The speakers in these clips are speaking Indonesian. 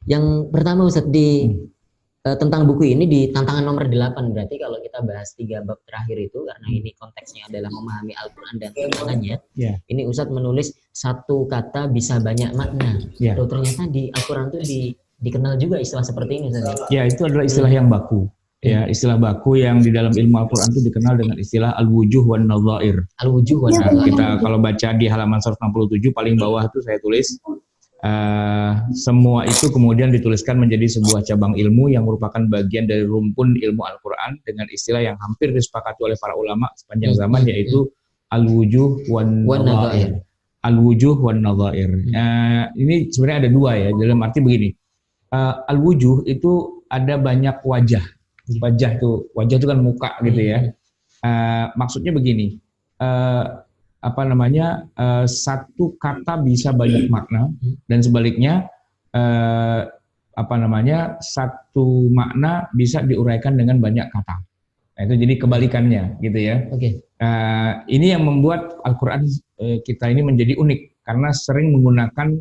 Yang pertama Ustaz tentang buku ini di tantangan nomor 8, berarti kalau kita bahas 3 bab terakhir itu karena ini konteksnya adalah memahami Al-Qur'an dan tantangannya. Ini Ustaz menulis satu kata bisa banyak makna. Loh, ternyata di Al-Qur'an itu dikenal juga istilah seperti ini Ustaz. Ya, itu adalah istilah yang baku. Ya, istilah baku yang di dalam ilmu Al-Qur'an itu dikenal dengan istilah al-wujuh wan nadhair. Al-wujuh wan nadhair. Kita kalau baca di halaman 167 paling bawah itu saya tulis semua itu kemudian dituliskan menjadi sebuah cabang ilmu yang merupakan bagian dari rumpun ilmu Al-Quran dengan istilah yang hampir disepakati oleh para ulama sepanjang zaman, yaitu al-wujuh wan nadhair. Al-wujuh wan nadhair. Ini sebenarnya ada dua ya, dalam arti begini. Al-wujuh itu ada banyak wajah. Wajah itu kan muka gitu ya. Maksudnya begini. Satu kata bisa banyak makna dan sebaliknya satu makna bisa diuraikan dengan banyak kata. Nah, itu jadi kebalikannya gitu ya. Ini yang membuat Al-Qur'an kita ini menjadi unik karena sering menggunakan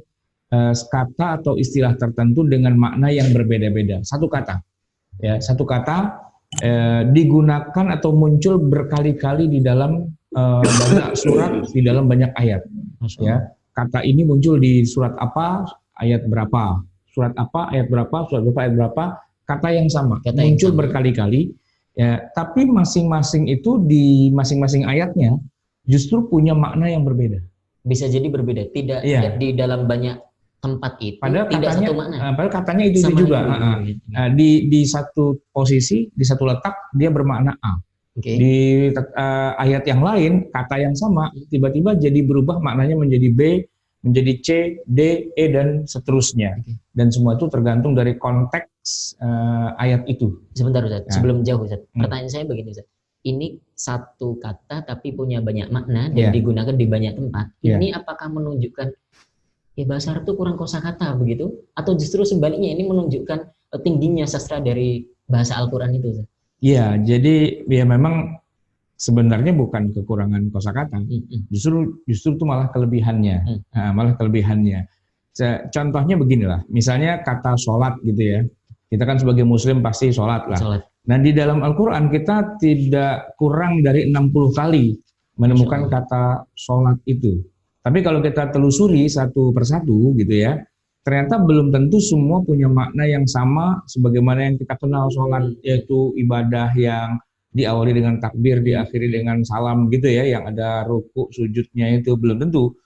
kata atau istilah tertentu dengan makna yang berbeda-beda. Satu kata digunakan atau muncul berkali-kali di dalam banyak surat, di dalam banyak ayat. Ya, kata ini muncul di surat apa, ayat berapa, surat apa, ayat berapa, surat berapa, ayat berapa, kata yang sama muncul berkali-kali. Ya, tapi masing-masing itu di masing-masing ayatnya justru punya makna yang berbeda. Bisa jadi berbeda, tidak di dalam banyak tempat itu. Padahal tidak katanya, satu makna. Padahal katanya itu juga. Di satu posisi, di satu letak dia bermakna A. Di ayat yang lain kata yang sama tiba-tiba jadi berubah maknanya menjadi B, menjadi C, D, E dan seterusnya. Dan semua itu tergantung dari konteks ayat itu. Sebentar Ustaz, sebelum jauh Ustaz. Pertanyaan saya begini Ustaz. Ini satu kata tapi punya banyak makna dan digunakan di banyak tempat. Ini apakah menunjukkan bahasa Arab itu kurang kosakata begitu? Atau justru sebaliknya ini menunjukkan tingginya sastra dari bahasa Al-Qur'an itu Ustaz? Iya, jadi ya memang sebenarnya bukan kekurangan kosakata, justru itu malah kelebihannya, malah kelebihannya. Contohnya beginilah, misalnya kata sholat gitu ya, kita kan sebagai Muslim pasti sholat lah. Nah di dalam Al-Quran kita tidak kurang dari 60 kali menemukan kata sholat itu. Tapi kalau kita telusuri satu persatu gitu ya, ternyata belum tentu semua punya makna yang sama sebagaimana yang kita kenal sholat, yaitu ibadah yang diawali dengan takbir, diakhiri dengan salam gitu ya, yang ada ruku, sujudnya itu belum tentu.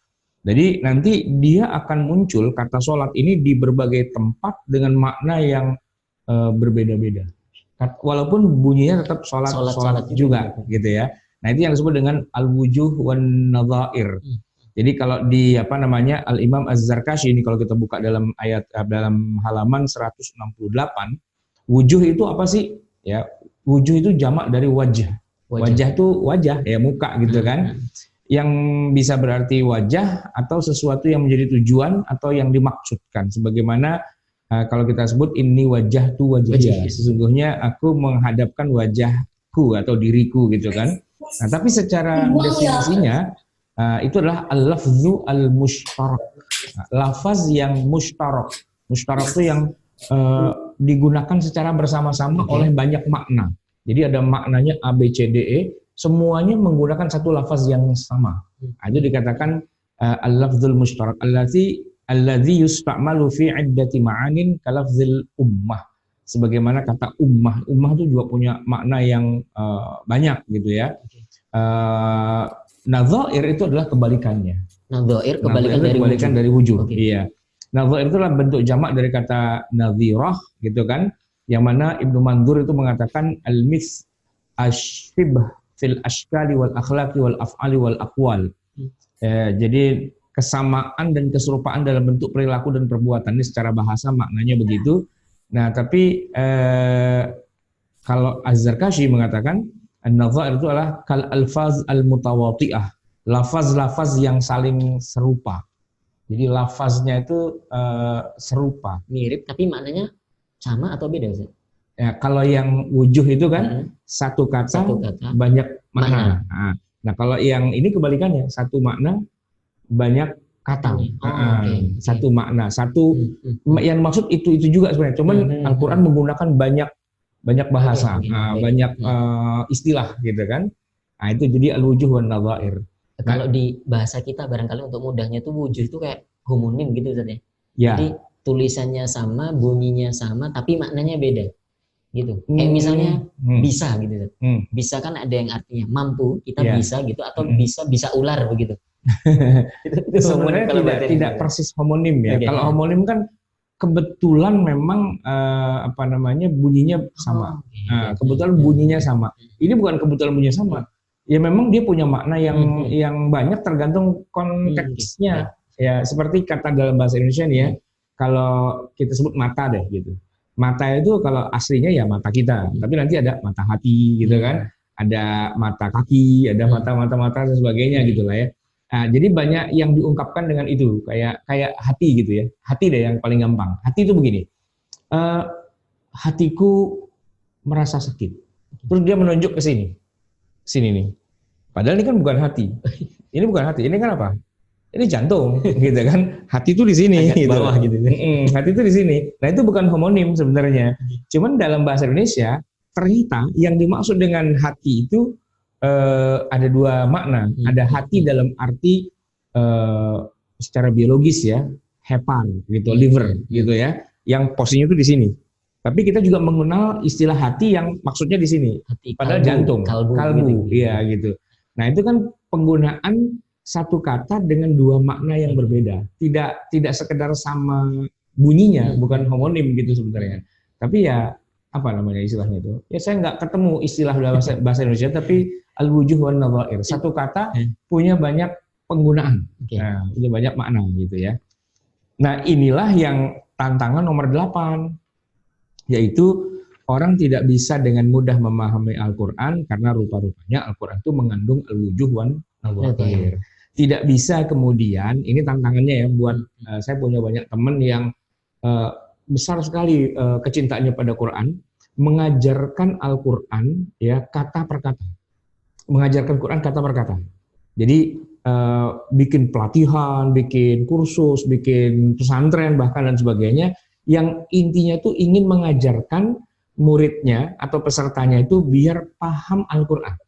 Jadi nanti dia akan muncul kata sholat ini di berbagai tempat dengan makna yang berbeda-beda. Walaupun bunyinya tetap sholat juga gitu ya. Nah itu yang disebut dengan al-wujuh wan nadhair. Jadi kalau di Al-Imam Az-Zarkashi ini kalau kita buka dalam dalam halaman 168, wujuh itu apa sih? Ya, wujuh itu jamak dari wajah. Wajah itu wajah, ya muka gitu kan. Yang bisa berarti wajah atau sesuatu yang menjadi tujuan atau yang dimaksudkan. Sebagaimana kalau kita sebut ini wajah tu wajah. Sesungguhnya aku menghadapkan wajahku atau diriku gitu kan. Nah, tapi secara definisinya itu adalah al-lafzu al-mushtarak. Lafaz yang mushtarak. Mushtarak itu yang digunakan secara bersama-sama oleh banyak makna. Jadi ada maknanya A, B, C, D, E. Semuanya menggunakan satu lafaz yang sama. Itu dikatakan al-lafzul mushtarak. Alladzi yusta'malu fi iddati ma'anin kalafzil ummah. Sebagaimana kata ummah. Ummah itu juga punya makna yang banyak gitu ya. Nadhair itu adalah kebalikannya. Nadhair kebalikan dari wujuh. Iya. Nadhair itu adalah bentuk jamak dari kata nadhirah gitu kan. Yang mana Ibnu Mandzur itu mengatakan al-mis asyibh fil ashkali wal akhlaqi wal af'ali wal aqwal. Jadi kesamaan dan keserupaan dalam bentuk perilaku dan perbuatan. Ini secara bahasa maknanya begitu. Nah, tapi kalau Az-Zarkashi mengatakan an-nadhair itu adalah kal alfaz al-mutawati'ah, lafaz-lafaz yang saling serupa. Jadi lafaznya itu serupa, mirip tapi maknanya sama atau beda Ustaz? Ya, kalau yang wujuh itu kan satu kata banyak makna. Nah, kalau yang ini kebalikannya, satu makna banyak kata. Okay. Satu makna, satu yang maksud itu juga sebenarnya. Cuman Al-Quran menggunakan banyak bahasa, banyak istilah gitu kan. Nah itu jadi al-wujuh wan nadhair. Kalau di bahasa kita barangkali untuk mudahnya tuh wujuh itu kayak homonim gitu Ustaz ya. Ya. Jadi tulisannya sama, bunyinya sama, tapi maknanya beda. Gitu. Kayak misalnya bisa gitu Ustaz. Bisa kan ada yang artinya mampu, kita bisa gitu, atau bisa ular begitu. itu sebenarnya tidak persis homonim ya. Kalau homonim kan kebetulan memang bunyinya sama. Kebetulan bunyinya sama. Ini bukan kebetulan bunyinya sama. Ya memang dia punya makna yang banyak tergantung konteksnya. Ya seperti kata dalam bahasa Indonesia nih ya. Kalau kita sebut mata deh gitu. Mata itu kalau aslinya ya mata kita, tapi nanti ada mata hati gitu kan. Ada mata kaki, ada mata dan sebagainya gitu lah ya. Nah, jadi banyak yang diungkapkan dengan itu, kayak hati gitu ya. Hati deh yang paling gampang. Hati itu begini. Hatiku merasa sakit. Terus dia menunjuk ke sini. Sini nih. Padahal ini kan bukan hati. Ini bukan hati. Ini kan apa? Ini jantung, gitu kan? Hati itu di sini, gitu. Bawah gitu. Hati itu di sini. Nah itu bukan homonim sebenarnya. Cuman dalam bahasa Indonesia ternyata yang dimaksud dengan hati itu ada dua makna. Ada hati dalam arti secara biologis ya, hepan, gitu, liver, gitu ya. Yang posisinya itu di sini. Tapi kita juga mengenal istilah hati yang maksudnya di sini. Hati, padahal kalbu, kalbu, iya gitu. Nah itu kan penggunaan satu kata dengan dua makna yang berbeda. Tidak sekedar sama bunyinya, bukan homonim gitu sebenarnya. Tapi ya apa namanya istilahnya itu? Ya saya nggak ketemu istilah bahasa Indonesia, tapi al-wujuh wan nadhair. Satu kata punya banyak penggunaan, punya banyak makna gitu ya. Nah inilah yang tantangan nomor 8. Yaitu orang tidak bisa dengan mudah memahami Al-Quran karena rupa-rupanya Al-Quran itu mengandung al-wujuh wan nadhair. Tidak bisa kemudian, ini tantangannya ya buat saya punya banyak teman yang besar sekali kecintaannya pada Quran, mengajarkan Al-Quran ya kata per kata. Mengajarkan Quran kata per kata. Jadi bikin pelatihan, bikin kursus, bikin pesantren bahkan dan sebagainya, yang intinya tuh ingin mengajarkan muridnya atau pesertanya itu biar paham Al-Quran.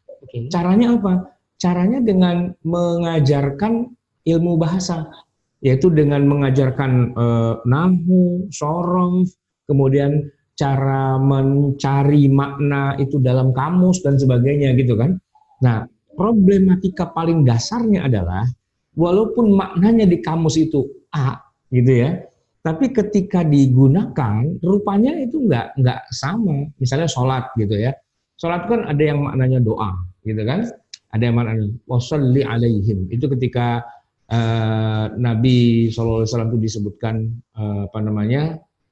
Caranya apa? Caranya dengan mengajarkan ilmu bahasa, yaitu dengan mengajarkan nahwu, shorof, kemudian cara mencari makna itu dalam kamus dan sebagainya gitu kan. Nah, problematika paling dasarnya adalah walaupun maknanya di kamus itu A gitu ya, tapi ketika digunakan rupanya itu nggak sama. Misalnya sholat gitu ya. Sholat kan ada yang maknanya doa gitu kan. Ada yang maknanya washolli alaihim. Itu ketika Nabi SAW itu disebutkan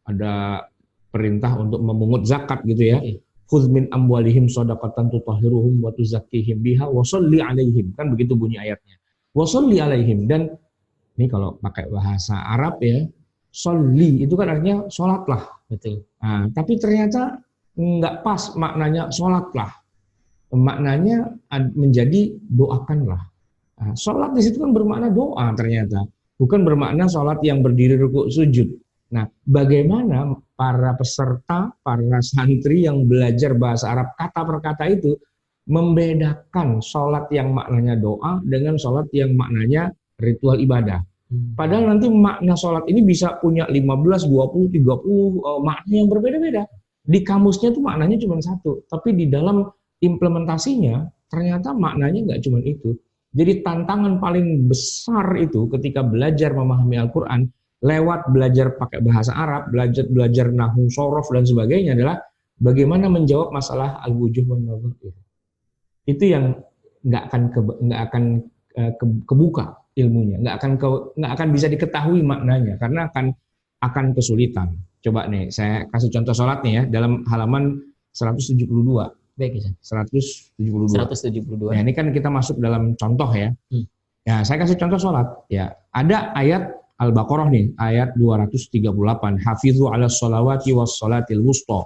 ada perintah untuk memungut zakat gitu ya. Khudz min amwalihim shadaqatan tutahhiruhum wa tuzakkihim biha washolli alaihim. Kan begitu bunyi ayatnya. Washolli alaihim. Dan ini kalau pakai bahasa Arab ya, sholli itu kan artinya sholatlah. Betul. Nah, tapi ternyata nggak pas maknanya sholatlah. Maknanya menjadi doakanlah. Nah, sholat di situ kan bermakna doa ternyata, bukan bermakna sholat yang berdiri rukuk sujud. Nah, bagaimana para peserta, para santri yang belajar bahasa Arab kata per kata itu membedakan sholat yang maknanya doa dengan sholat yang maknanya ritual ibadah. Padahal nanti makna sholat ini bisa punya 15, 20, 30 makna yang berbeda-beda. Di kamusnya tuh maknanya cuma satu, tapi di dalam implementasinya ternyata maknanya nggak cuma itu. Jadi tantangan paling besar itu ketika belajar memahami Al-Quran lewat belajar pakai bahasa Arab, belajar nahwu, shorof dan sebagainya adalah bagaimana menjawab masalah al-wujuh wan nadhair. Itu yang nggak akan kebuka ilmunya, nggak akan bisa diketahui maknanya karena akan kesulitan. Coba nih saya kasih contoh sholat nih ya dalam halaman 172. Baik, 172. Nah, ini kan kita masuk dalam contoh ya. Ya, saya kasih contoh sholat. Ya, ada ayat Al-Baqarah nih, ayat 238. Hafizu 'alas sholawati was sholatil wusta.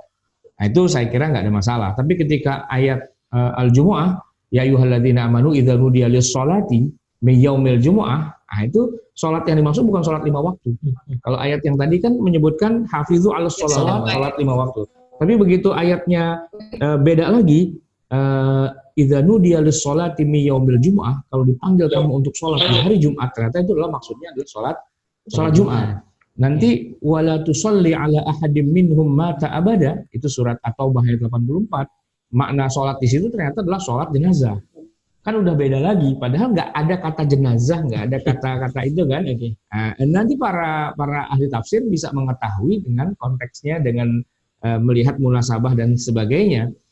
Nah, itu saya kira nggak ada masalah. Tapi ketika ayat Al-Jumu'ah, ya ayyuhalladzina amanu idza nudiya lis sholati min yaumil jumu'ah, Nah, itu sholat yang dimaksud bukan sholat 5 waktu. Kalau ayat yang tadi kan menyebutkan hafizu 'alas sholawat, sholat 5 waktu. Tapi begitu ayatnya beda lagi, idza nudiya lis-sholati min yaumil jumu'ah, kalau dipanggil kamu untuk sholat di hari Jumat, ternyata itu adalah maksudnya adalah sholat Jumat. Nanti wala tusalli ala ahadim minhum mata abada, itu surat At-Taubah ayat 84. Makna sholat di situ ternyata adalah sholat jenazah. Kan udah beda lagi, padahal nggak ada kata jenazah, nggak ada kata-kata itu kan. Nah, nanti para ahli tafsir bisa mengetahui dengan konteksnya, dengan melihat munasabah dan sebagainya.